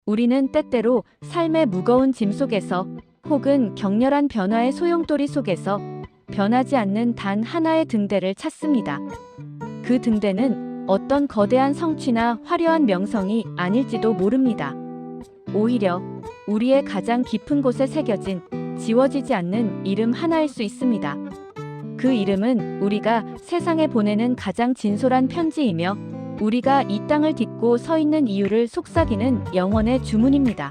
우리는 때때로 삶의 무거운 짐 속에서 혹은 격렬한 변화의 소용돌이 속에서 변하지 않는 단 하나의 등대를 찾습니다. 그 등대는 어떤 거대한 성취나 화려한 명성이 아닐지도 모릅니다. 오히려 우리의 가장 깊은 곳에 새겨진 지워지지 않는 이름 하나일 수 있습니다. 그 이름은 우리가 세상에 보내는 가장 진솔한 편지이며 우리가 이 땅을 딛고 서 있는 이유를 속삭이는 영원의 주문입니다.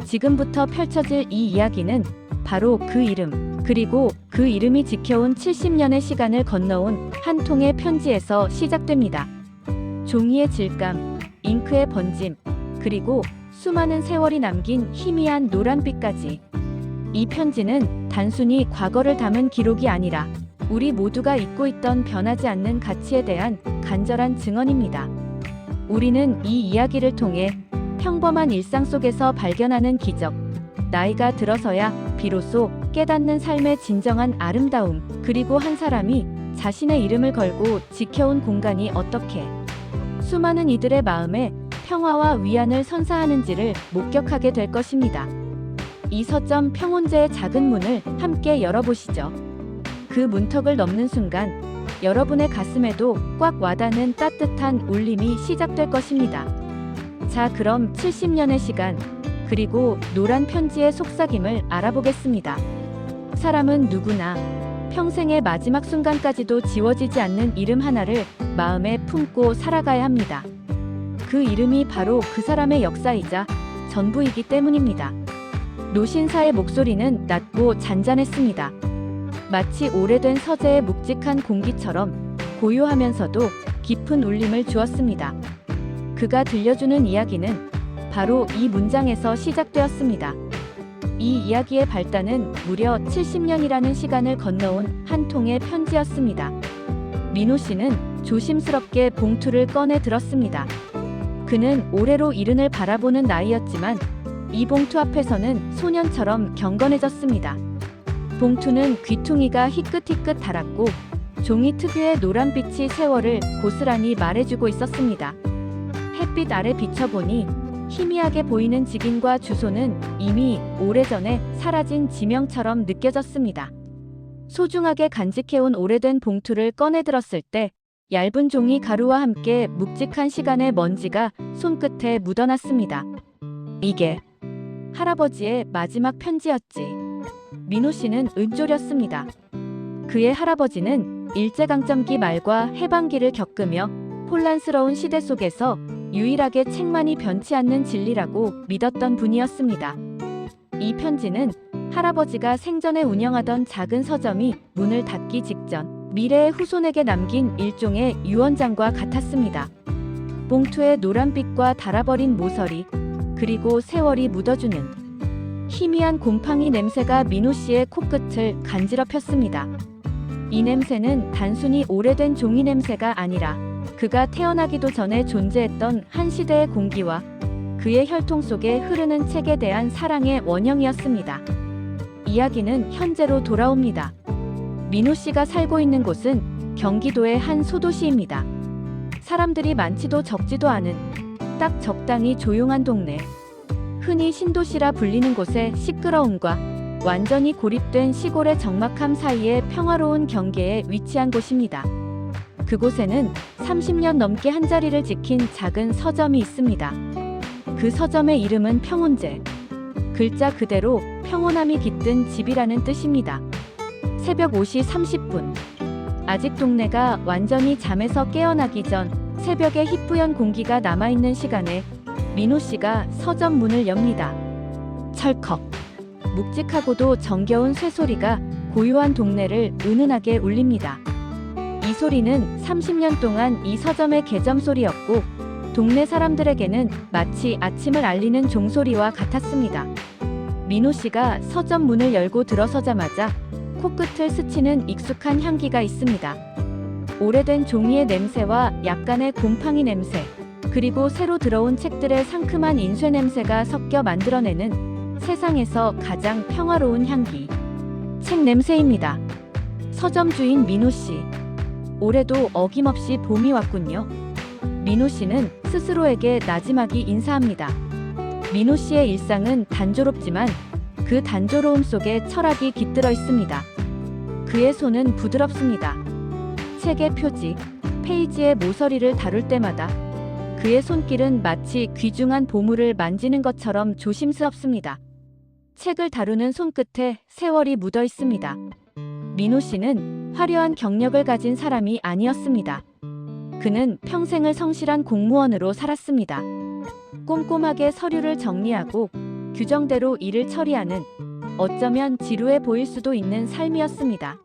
지금부터 펼쳐질 이 이야기는 바로 그 이름, 그리고 그 이름이 지켜온 70년의 시간을 건너온 한 통의 편지에서 시작됩니다. 종이의 질감, 잉크의 번짐, 그리고 수많은 세월이 남긴 희미한 노란빛까지. 이 편지는 단순히 과거를 담은 기록이 아니라 우리 모두가 잊고 있던 변하지 않는 가치에 대한 간절한 증언입니다. 우리는 이 이야기를 통해 평범한 일상 속에서 발견하는 기적, 나이가 들어서야 비로소 깨닫는 삶의 진정한 아름다움, 그리고 한 사람이 자신의 이름을 걸고 지켜온 공간이 어떻게 수많은 이들의 마음에 평화와 위안을 선사하는지를 목격하게 될 것입니다. 이 서점 평온제의 작은 문을 함께 열어보시죠. 그 문턱을 넘는 순간 여러분의 가슴에도 꽉 와닿는 따뜻한 울림이 시작될 것입니다. 자, 그럼 70년의 시간, 그리고 노란 편지의 속삭임을 알아보겠습니다. 사람은 누구나 평생의 마지막 순간까지도 지워지지 않는 이름 하나를 마음에 품고 살아가야 합니다. 그 이름이 바로 그 사람의 역사이자 전부이기 때문입니다. 노신사의 목소리는 낮고 잔잔했습니다. 마치 오래된 서재의 묵직한 공기처럼 고요하면서도 깊은 울림을 주었습니다. 그가 들려주는 이야기는 바로 이 문장에서 시작되었습니다. 이 이야기의 발단은 무려 70년이라는 시간을 건너온 한 통의 편지였습니다. 민호 씨는 조심스럽게 봉투를 꺼내 들었습니다. 그는 올해로 70을 바라보는 나이였지만 이 봉투 앞에서는 소년처럼 경건해졌습니다. 봉투는 귀퉁이가 희끗희끗 달았고 종이 특유의 노란빛이 세월을 고스란히 말해주고 있었습니다. 햇빛 아래 비춰보니 희미하게 보이는 직인과 주소는 이미 오래전에 사라진 지명처럼 느껴졌습니다. 소중하게 간직해온 오래된 봉투를 꺼내들었을 때 얇은 종이 가루와 함께 묵직한 시간의 먼지가 손끝에 묻어났습니다. 이게 할아버지의 마지막 편지였지. 민호 씨는 은쫄였습니다. 그의 할아버지는 일제강점기 말과 해방기를 겪으며 혼란스러운 시대 속에서 유일하게 책만이 변치 않는 진리라고 믿었던 분이었습니다. 이 편지는 할아버지가 생전에 운영하던 작은 서점이 문을 닫기 직전 미래의 후손에게 남긴 일종의 유언장과 같았습니다. 봉투의 노란빛과 달아버린 모서리, 그리고 세월이 묻어주는 희미한 곰팡이 냄새가 민호 씨의 코끝을 간지럽혔습니다. 이 냄새는 단순히 오래된 종이 냄새가 아니라 그가 태어나기도 전에 존재했던 한 시대의 공기와 그의 혈통 속에 흐르는 책에 대한 사랑의 원형이었습니다. 이야기는 현재로 돌아옵니다. 민호 씨가 살고 있는 곳은 경기도의 한 소도시입니다. 사람들이 많지도 적지도 않은 딱 적당히 조용한 동네. 흔히 신도시라 불리는 곳의 시끄러움과 완전히 고립된 시골의 적막함 사이의 평화로운 경계에 위치한 곳입니다. 그곳에는 30년 넘게 한자리를 지킨 작은 서점이 있습니다. 그 서점의 이름은 평온제. 글자 그대로 평온함이 깃든 집이라는 뜻입니다. 새벽 5시 30분. 아직 동네가 완전히 잠에서 깨어나기 전 새벽의 희뿌연 공기가 남아있는 시간에 민호 씨가 서점 문을 엽니다. 철컥. 묵직하고도 정겨운 쇠소리가 고요한 동네를 은은하게 울립니다. 이 소리는 30년 동안 이 서점의 개점 소리였고 동네 사람들에게는 마치 아침을 알리는 종소리와 같았습니다. 민호 씨가 서점 문을 열고 들어서자마자 코끝을 스치는 익숙한 향기가 있습니다. 오래된 종이의 냄새와 약간의 곰팡이 냄새, 그리고 새로 들어온 책들의 상큼한 인쇄 냄새가 섞여 만들어내는 세상에서 가장 평화로운 향기. 책 냄새입니다. 서점 주인 민호 씨. 올해도 어김없이 봄이 왔군요. 민호 씨는 스스로에게 나지막이 인사합니다. 민호 씨의 일상은 단조롭지만 그 단조로움 속에 철학이 깃들어 있습니다. 그의 손은 부드럽습니다. 책의 표지, 페이지의 모서리를 다룰 때마다 그의 손길은 마치 귀중한 보물을 만지는 것처럼 조심스럽습니다. 책을 다루는 손끝에 세월이 묻어 있습니다. 민호 씨는 화려한 경력을 가진 사람이 아니었습니다. 그는 평생을 성실한 공무원으로 살았습니다. 꼼꼼하게 서류를 정리하고 규정대로 일을 처리하는, 어쩌면 지루해 보일 수도 있는 삶이었습니다.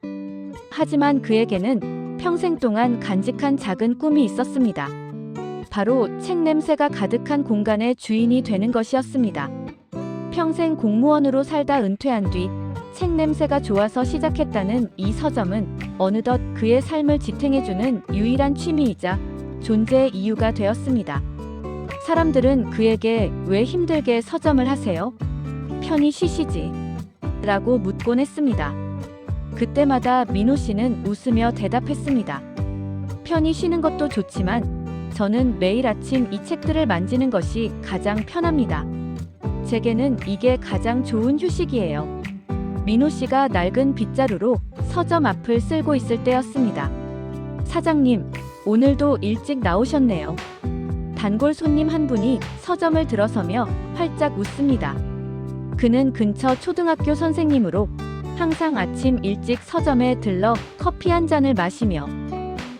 하지만 그에게는 평생 동안 간직한 작은 꿈이 있었습니다. 바로 책 냄새가 가득한 공간의 주인이 되는 것이었습니다. 평생 공무원으로 살다 은퇴한 뒤 책 냄새가 좋아서 시작했다는 이 서점은 어느덧 그의 삶을 지탱해주는 유일한 취미이자 존재의 이유가 되었습니다. 사람들은 그에게 왜 힘들게 서점을 하세요? 편히 쉬시지. 라고 묻곤 했습니다. 그때마다 민호 씨는 웃으며 대답했습니다. 편히 쉬는 것도 좋지만 저는 매일 아침 이 책들을 만지는 것이 가장 편합니다. 제게는 이게 가장 좋은 휴식이에요. 민호 씨가 낡은 빗자루로 서점 앞을 쓸고 있을 때였습니다. 사장님, 오늘도 일찍 나오셨네요. 단골 손님 한 분이 서점을 들어서며 활짝 웃습니다. 그는 근처 초등학교 선생님으로 항상 아침 일찍 서점에 들러 커피 한 잔을 마시며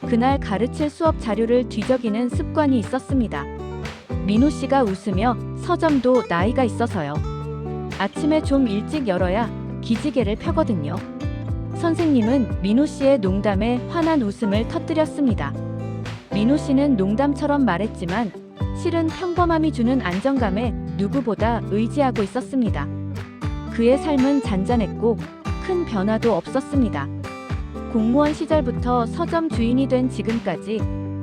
그날 가르칠 수업 자료를 뒤적이는 습관이 있었습니다. 민호 씨가 웃으며 서점도 나이가 있어서요. 아침에 좀 일찍 열어야 기지개를 펴거든요. 선생님은 민호 씨의 농담에 환한 웃음을 터뜨렸습니다. 민호 씨는 농담처럼 말했지만 실은 평범함이 주는 안정감에 누구보다 의지하고 있었습니다. 그의 삶은 잔잔했고 큰 변화도 없었습니다. 공무원 시절부터 서점 주인이 된 지금까지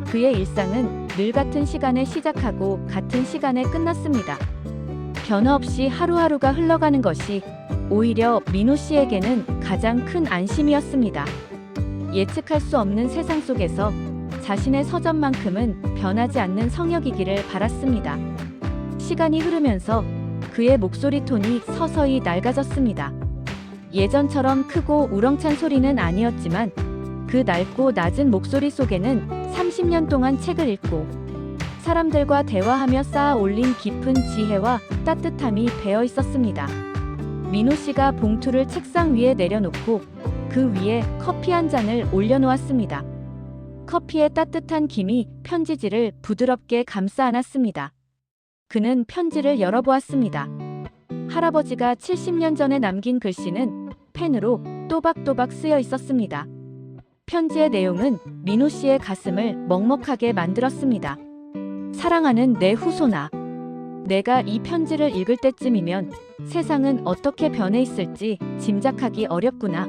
그의 일상은 늘 같은 시간에 시작하고 같은 시간에 끝났습니다. 변화 없이 하루하루가 흘러가는 것이 오히려 민호 씨에게는 가장 큰 안심이었습니다. 예측할 수 없는 세상 속에서 자신의 서점만큼은 변하지 않는 성역이기를 바랐습니다. 시간이 흐르면서 그의 목소리 톤이 서서히 낡아졌습니다. 예전처럼 크고 우렁찬 소리는 아니었지만 그 낡고 낮은 목소리 속에는 30년 동안 책을 읽고 사람들과 대화하며 쌓아 올린 깊은 지혜와 따뜻함이 배어 있었습니다. 민호 씨가 봉투를 책상 위에 내려놓고 그 위에 커피 한 잔을 올려놓았습니다. 커피의 따뜻한 김이 편지지를 부드럽게 감싸 안았습니다. 그는 편지를 열어보았습니다. 할아버지가 70년 전에 남긴 글씨는 펜으로 또박또박 쓰여 있었습니다. 편지의 내용은 민호 씨의 가슴을 먹먹하게 만들었습니다. 사랑하는 내 후손아, 내가 이 편지를 읽을 때쯤이면 세상은 어떻게 변해 있을지 짐작하기 어렵구나.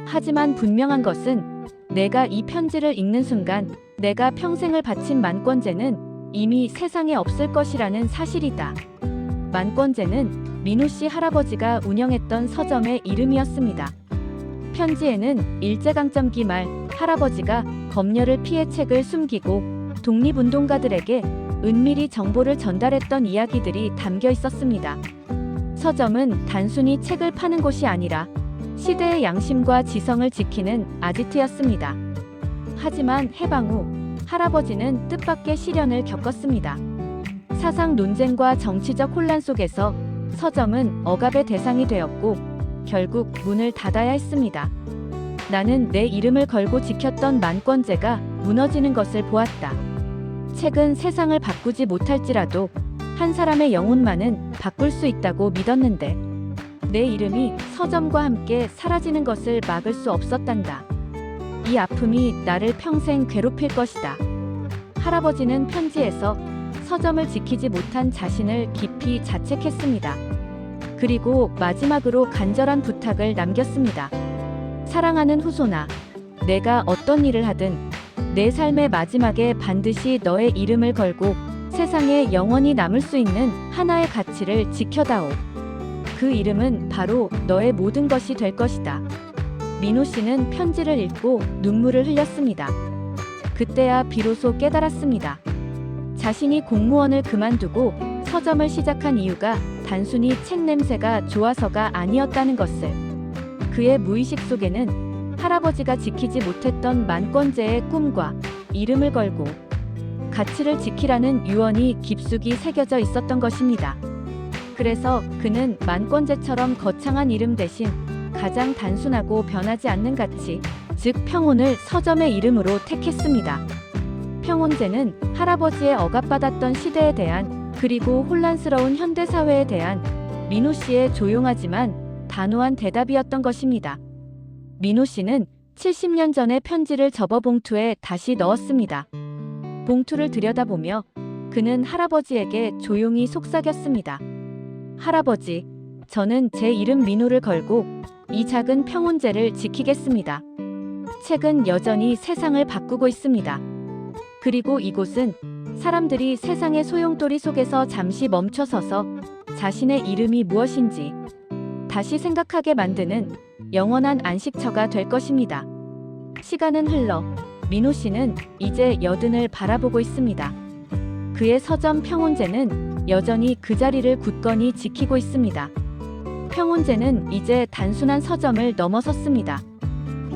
하지만 분명한 것은 내가 이 편지를 읽는 순간 내가 평생을 바친 만권제는 이미 세상에 없을 것이라는 사실이다. 만권제는 민호 씨 할아버지가 운영했던 서점의 이름이었습니다. 편지에는 일제강점기 말 할아버지가 검열을 피해 책을 숨기고 독립운동가들에게 은밀히 정보를 전달했던 이야기들이 담겨 있었습니다. 서점은 단순히 책을 파는 곳이 아니라 시대의 양심과 지성을 지키는 아지트였습니다. 하지만 해방 후 할아버지는 뜻밖의 시련을 겪었습니다. 사상 논쟁과 정치적 혼란 속에서 서점은 억압의 대상이 되었고 결국 문을 닫아야 했습니다. 나는 내 이름을 걸고 지켰던 만권제가 무너지는 것을 보았다. 책은 세상을 바꾸지 못할지라도 한 사람의 영혼만은 바꿀 수 있다고 믿었는데 내 이름이 서점과 함께 사라지는 것을 막을 수 없었단다. 이 아픔이 나를 평생 괴롭힐 것이다. 할아버지는 편지에서 서점을 지키지 못한 자신을 깊이 자책했습니다. 그리고 마지막으로 간절한 부탁을 남겼습니다. 사랑하는 후손아, 내가 어떤 일을 하든 내 삶의 마지막에 반드시 너의 이름을 걸고 세상에 영원히 남을 수 있는 하나의 가치를 지켜다오. 그 이름은 바로 너의 모든 것이 될 것이다. 민호 씨는 편지를 읽고 눈물을 흘렸습니다. 그때야 비로소 깨달았습니다. 자신이 공무원을 그만두고 서점을 시작한 이유가 단순히 책 냄새가 좋아서가 아니었다는 것을. 그의 무의식 속에는 할아버지가 지키지 못했던 만권제의 꿈과 이름을 걸고 가치를 지키라는 유언이 깊숙이 새겨져 있었던 것입니다. 그래서 그는 만권제처럼 거창한 이름 대신 가장 단순하고 변하지 않는 가치, 즉 평온을 서점의 이름으로 택했습니다. 평온제는 할아버지의 억압받았던 시대에 대한, 그리고 혼란스러운 현대사회에 대한 민호 씨의 조용하지만 단호한 대답이었던 것입니다. 민호 씨는 70년 전의 편지를 접어 봉투에 다시 넣었습니다. 봉투를 들여다보며 그는 할아버지에게 조용히 속삭였습니다. 할아버지, 저는 제 이름 민호를 걸고 이 작은 평온제를 지키겠습니다. 책은 여전히 세상을 바꾸고 있습니다. 그리고 이곳은 사람들이 세상의 소용돌이 속에서 잠시 멈춰서서 자신의 이름이 무엇인지 다시 생각하게 만드는 영원한 안식처가 될 것입니다. 시간은 흘러 민호 씨는 이제 여든을 바라보고 있습니다. 그의 서점 평온제는 여전히 그 자리를 굳건히 지키고 있습니다. 평온제는 이제 단순한 서점을 넘어섰습니다.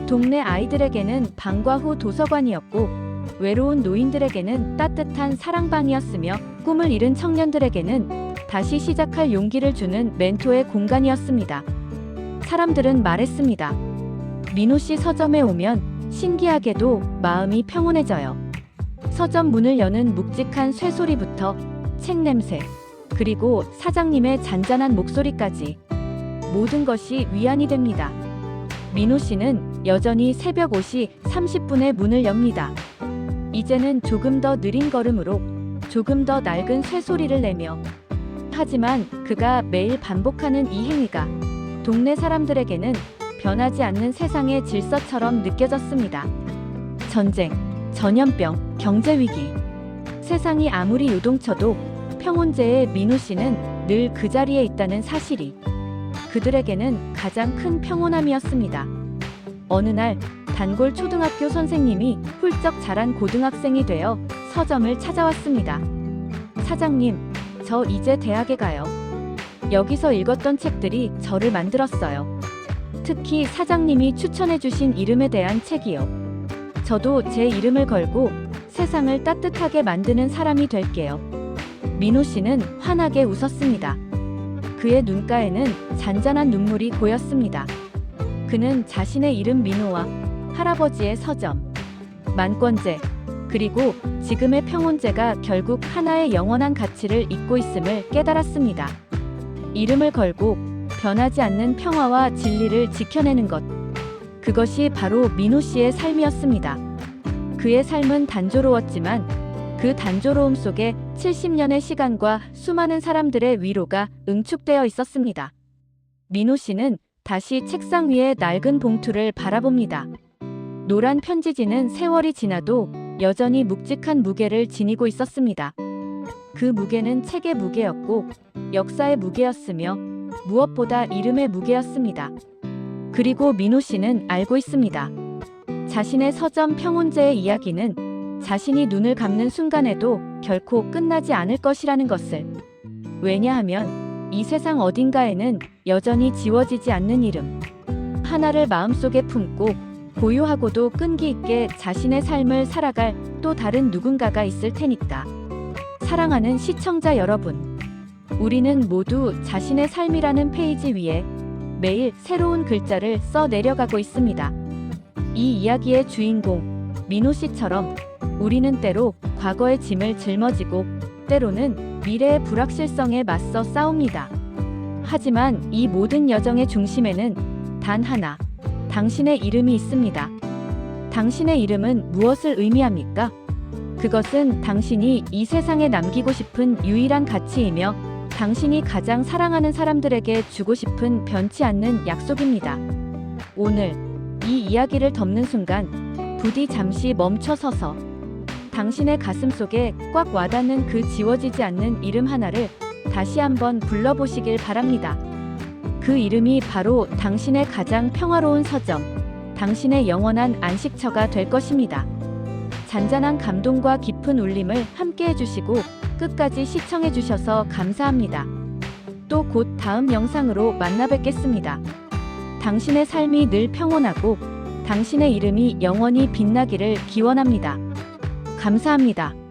동네 아이들에게는 방과 후 도서관이었고, 외로운 노인들에게는 따뜻한 사랑방이었으며, 꿈을 잃은 청년들에게는 다시 시작할 용기를 주는 멘토의 공간이었습니다. 사람들은 말했습니다. 민호 씨 서점에 오면 신기하게도 마음이 평온해져요. 서점 문을 여는 묵직한 쇠소리부터 책 냄새, 그리고 사장님의 잔잔한 목소리까지 모든 것이 위안이 됩니다. 민호 씨는 여전히 새벽 5시 30분에 문을 엽니다. 이제는 조금 더 느린 걸음으로, 조금 더 낡은 쇠소리를 내며. 하지만 그가 매일 반복하는 이 행위가 동네 사람들에게는 변하지 않는 세상의 질서처럼 느껴졌습니다. 전쟁, 전염병, 경제위기. 세상이 아무리 요동쳐도 평온제의 민호 씨는 늘 그 자리에 있다는 사실이 그들에게는 가장 큰 평온함이었습니다. 어느 날 단골 초등학교 선생님이 훌쩍 자란 고등학생이 되어 서점을 찾아왔습니다. 사장님, 저 이제 대학에 가요. 여기서 읽었던 책들이 저를 만들었어요. 특히 사장님이 추천해주신 이름에 대한 책이요. 저도 제 이름을 걸고 세상을 따뜻하게 만드는 사람이 될게요. 민호 씨는 환하게 웃었습니다. 그의 눈가에는 잔잔한 눈물이 고였습니다. 그는 자신의 이름 민호와 할아버지의 서점, 만권제, 그리고 지금의 평온제가 결국 하나의 영원한 가치를 잇고 있음을 깨달았습니다. 이름을 걸고 변하지 않는 평화와 진리를 지켜내는 것. 그것이 바로 민호 씨의 삶이었습니다. 그의 삶은 단조로웠지만 그 단조로움 속에 70년의 시간과 수많은 사람들의 위로가 응축되어 있었습니다. 민호 씨는 다시 책상 위의 낡은 봉투를 바라봅니다. 노란 편지지는 세월이 지나도 여전히 묵직한 무게를 지니고 있었습니다. 그 무게는 책의 무게였고, 역사의 무게였으며, 무엇보다 이름의 무게였습니다. 그리고 민호 씨는 알고 있습니다. 자신의 서점 평온제의 이야기는 자신이 눈을 감는 순간에도 결코 끝나지 않을 것이라는 것을. 왜냐하면 이 세상 어딘가에는 여전히 지워지지 않는 이름 하나를 마음속에 품고 고요하고도 끈기 있게 자신의 삶을 살아갈 또 다른 누군가가 있을 테니까. 사랑하는 시청자 여러분, 우리는 모두 자신의 삶이라는 페이지 위에 매일 새로운 글자를 써 내려가고 있습니다. 이 이야기의 주인공 민호 씨처럼 우리는 때로 과거의 짐을 짊어지고 때로는 미래의 불확실성에 맞서 싸웁니다. 하지만 이 모든 여정의 중심에는 단 하나, 당신의 이름이 있습니다. 당신의 이름은 무엇을 의미합니까? 그것은 당신이 이 세상에 남기고 싶은 유일한 가치이며 당신이 가장 사랑하는 사람들에게 주고 싶은 변치 않는 약속입니다. 오늘 이 이야기를 덮는 순간 부디 잠시 멈춰서서 당신의 가슴 속에 꽉 와닿는 그 지워지지 않는 이름 하나를 다시 한번 불러보시길 바랍니다. 그 이름이 바로 당신의 가장 평화로운 서점, 당신의 영원한 안식처가 될 것입니다. 잔잔한 감동과 깊은 울림을 함께 해주시고 끝까지 시청해주셔서 감사합니다. 또 곧 다음 영상으로 만나 뵙겠습니다. 당신의 삶이 늘 평온하고 당신의 이름이 영원히 빛나기를 기원합니다. 감사합니다.